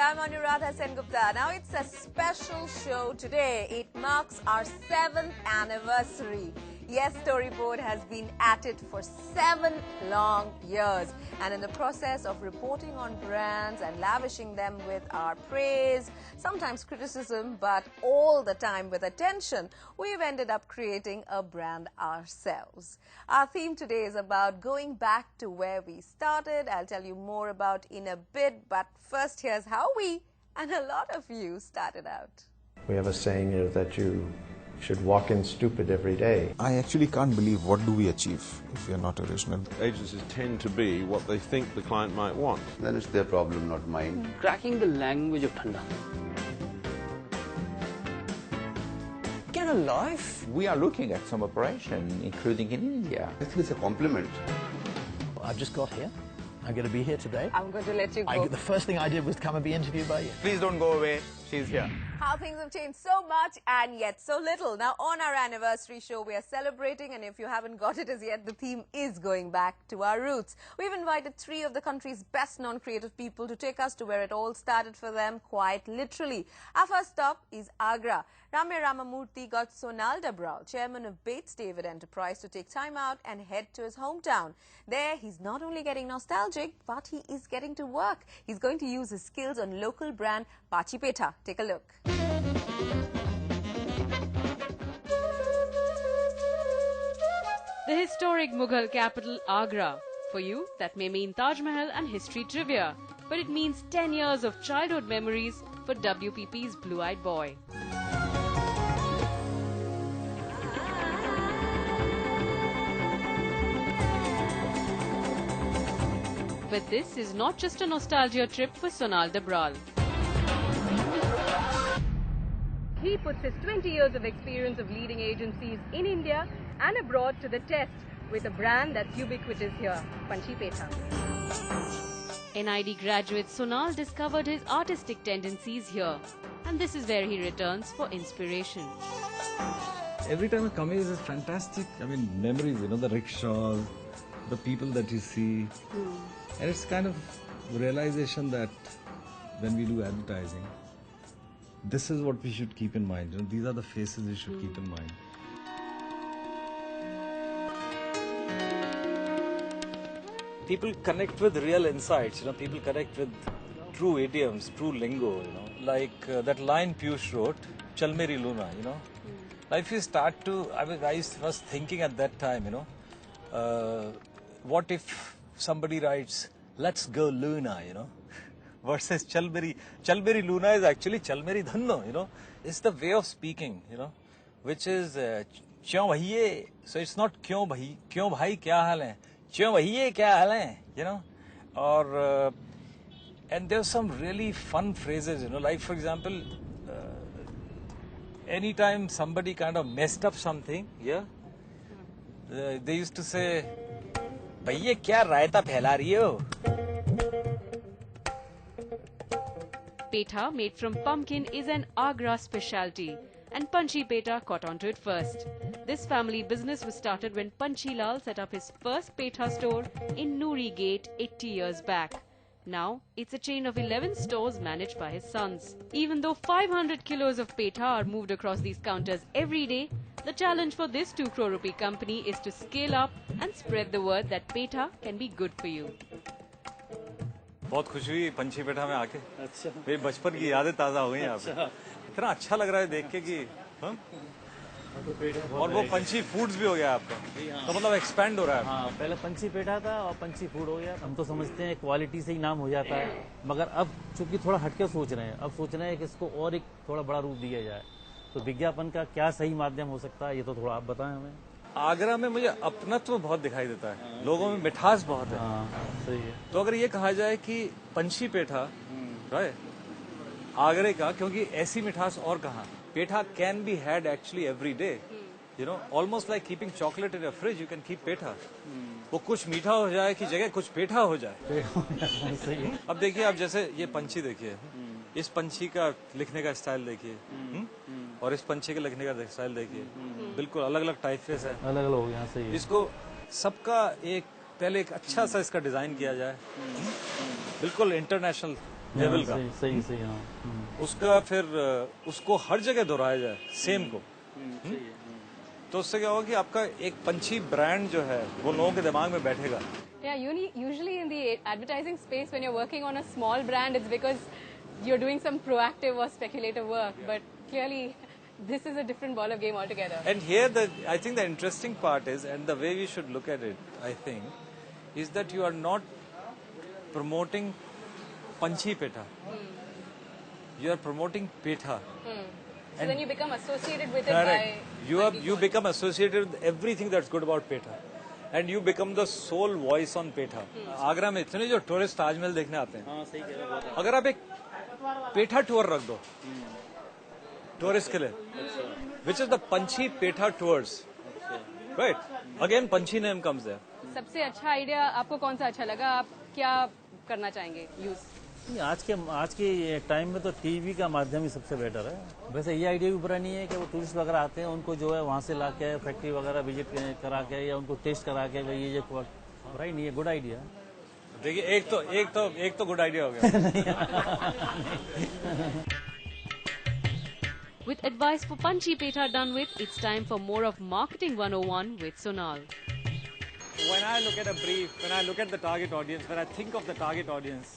I'm Anuradha Sengupta. Now it's a special show today. It marks our 7th anniversary. Yes, Storyboard has been at it for 7 long years. And in the process of reporting on brands and lavishing them with our praise, sometimes criticism, but all the time with attention, we've ended up creating a brand ourselves. Our theme today is about going back to where we started. I'll tell you more about in a bit, but first here's how we and a lot of you started out. We have a saying here that you should walk in stupid every day. I actually can't believe what do we achieve if we are not original. Agencies tend to be what they think the client might want. Then it's their problem, not mine. Cracking the language of Thanda. Get a life. We are looking at some operation, including in India. I think it's a compliment. I've just got here. I'm going to be here today. I'm going to let you go. The first thing I did was come and be interviewed by you. Please don't go away. She's here. How things have changed so much and yet so little. Now, on our anniversary show, we are celebrating, and if you haven't got it as yet, the theme is going back to our roots. We've invited 3 of the country's best non-creative people to take us to where it all started for them, quite literally. Our first stop is Agra. Ramya Ramamurthy got Sonal Dabral, chairman of Bates David Enterprise, to take time out and head to his hometown. There, he's not only getting nostalgic, but he is getting to work. He's going to use his skills on local brand Panchi Petha. Take a look. The historic Mughal capital, Agra. For you, that may mean Taj Mahal and history trivia, but it means 10 years of childhood memories for WPP's blue-eyed boy. But this is not just a nostalgia trip for Sonal Dabral. He puts his 20 years of experience of leading agencies in India and abroad to the test with a brand that's ubiquitous here, Panchi Petha. NID graduate Sonal discovered his artistic tendencies here, and this is where he returns for inspiration. Every time I come here, it's fantastic. Memories, the rickshaws, the people that you see. And it's kind of realization that when we do advertising, this is what we should keep in mind. These are the faces we should keep in mind. People connect with real insights, people connect with true idioms, true lingo, like that line Piyush wrote, Chal Meri Luna, Now if you start to, I was thinking at that time, what if somebody writes, let's go Luna, versus Chal Meri Luna is actually Chal Meri Dhanno, It's the way of speaking, which is, Kyon bhaiye, so it's not Kyon bhai kya hal hai, Kyon bhaiye kya hal hai, or, and there's some really fun phrases, like for example, anytime somebody kind of messed up something, they used to say, bhaiye kya raita phela rahi ho? Petha, made from pumpkin, is an Agra specialty, and Panchi Petha caught onto it first. This family business was started when Panchi Lal set up his first Petha store in Nuri Gate 80 years back. Now, it's a chain of 11 stores managed by his sons. Even though 500 kilos of Petha are moved across these counters every day, the challenge for this 2 crore rupee company is to scale up and spread the word that Petha can be good for you. बहुत खुशी हुई पंची पेठा में आके। अच्छा। मेरी बचपन की यादें ताज़ा हो गई यहाँ पे। इतना अच्छा लग रहा है देख के कि और वो पंची फूड्स भी हो गया आपका, तो मतलब एक्सपेंड हो रहा है। हाँ, पहले पंची पेठा था और पंची फूड हो गया। हम तो समझते हैं क्वालिटी से ही नाम हो जाता है, मगर अब चूंकि थोड़ा हटके सोच रहे हैं, अब सोच रहे हैं कि इसको और एक थोड़ा बड़ा रूप दिया जाए। तो विज्ञापन का क्या सही माध्यम हो सकता है, ये तो थोड़ा आप बताएं हमें। आगरा में मुझे अपनत्व बहुत दिखाई देता है, लोगों में मिठास बहुत है। सही है। तो अगर ये कहा जाए कि पंची पेठा राइट आगरे का, क्योंकि ऐसी मिठास और कहाँ। Petha can be had actually every day, almost like keeping chocolate in your fridge, you can keep petha. वो कुछ मीठा हो जाए की जगह कुछ पेठा हो जाए। सही है। अब देखिए, आप जैसे ये पंछी देखिए, इस पंछी का लिखने का स्टाइल देखिए, और इस पंछी के लिखने का स्टाइल देखिए, बिल्कुल अलग अलग टाइपफेस है, अलग अलग हो गया। सही है। इसको सबका एक पहले एक अच्छा सा इसका डिजाइन किया जाए, बिल्कुल इंटरनेशनल लेवल का सही सही हाँ उसका फिर उसको हर जगह दोहराया जाए सेम को तो उससे क्या होगा कि आपका एक पंछी ब्रांड जो है वो लोगों के दिमाग में बैठेगा Yeah, usually in the advertising space, when you're working on a small brand, it's because you're doing some proactive or speculative work. But clearly, this is a different ball of game altogether. And here, I think the interesting part is, and the way we should look at it, I think, is that you are not promoting Panchi Petha. You are promoting Petha. So then you become associated with Correct. it by... You become associated with everything that's good about Petha. And you become the sole voice on Petha. Agra में इतने जो tourist Taj Mahal देखने आते हैं अगर आप एक पेठा tour रख दो टूरिस्ट के लिए which is the Panchi Petha tours right again Panchi name comes there सबसे अच्छा आइडिया आपको कौन सा अच्छा लगा आप क्या करना चाहेंगे यूज आज के टाइम में तो टीवी का माध्यम ही सबसे बेटर है वैसे ये आइडिया भी बुरा नहीं है कि वो टूरिस्ट वगैरह आते हैं उनको जो है वहाँ से ला के फैक्ट्री वगैरह विजिट करा के या उनको टेस्ट करा के भाई ये बुरा ही नहीं है गुड आइडिया देखिए एक तो गुड आइडिया हो गया With advice for Panchi Petha done with, it's time for more of Marketing 101 with Sonal. When I look at a brief, when I look at the target audience, when I think of the target audience,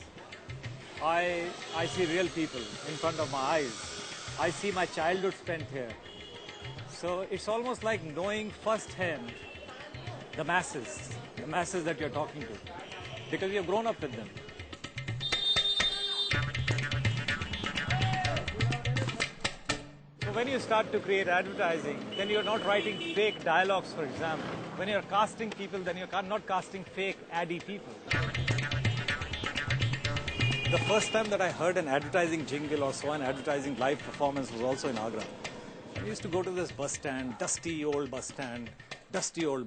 I see real people in front of my eyes. I see my childhood spent here. So it's almost like knowing firsthand the masses that you're talking to, because you've grown up with them. So when you start to create advertising, then you're not writing fake dialogues, for example. When you're casting people, then you're not casting fake addy people. The first time that I heard an advertising jingle or saw an advertising live performance was also in Agra. I used to go to this bus stand, dusty old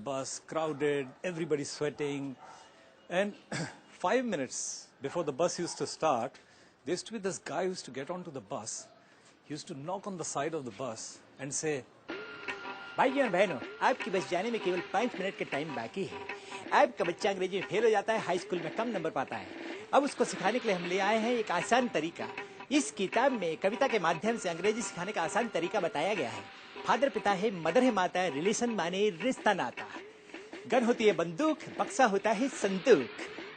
bus, crowded, everybody sweating. And 5 minutes before the bus used to start, there used to be this guy who used to get onto the bus. He used to knock on the side of the bus and say, भाइयों और बहनों, आपकी बस जाने में केवल 5 minute का time बाकी है। आपका बच्चा अंग्रेजी में फेल हो जाता है, हाई स्कूल में कम नंबर पाता है। अब उसको सिखाने के लिए हम ले आए हैं एक आसान तरीका। इस किताब में कविता के माध्यम से अंग्रेजी सिखाने का आसान तरीका बताया गया है। फादर पिता है, मदर है माता है, रिलेशन माने रिश्ता नाता। गन होती है बंदूक, बक्सा होता है संदूक।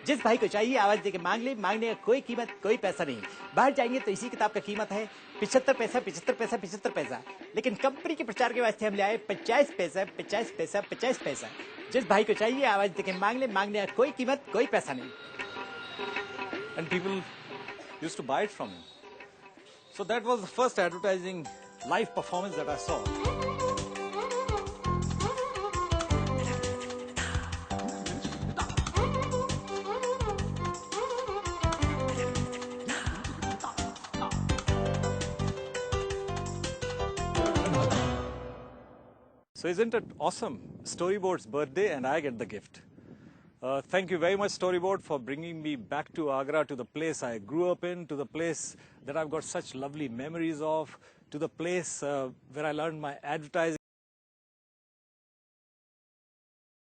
जिस भाई को चाहिए आवाज देके मांग ले, मांगने का कोई कीमत कोई पैसा नहीं। बाहर जाएंगे तो इसी किताब का कीमत है 75 पैसा 75 पैसा 75 पैसा। लेकिन कंपनी के प्रचार के वास्ते हम ले आए 50 पैसा 50 पैसा 50 पैसा। जिस भाई को चाहिए आवाज देके मांग ले, मांगने का कोई कीमत कोई पैसा नहीं। And people used to buy it from him. So that was the first advertising live performance that I saw. So isn't it awesome? Storyboard's birthday and I get the gift. Thank you very much, Storyboard, for bringing me back to Agra, to the place I grew up in, to the place that I've got such lovely memories of, to the place where I learned my advertising.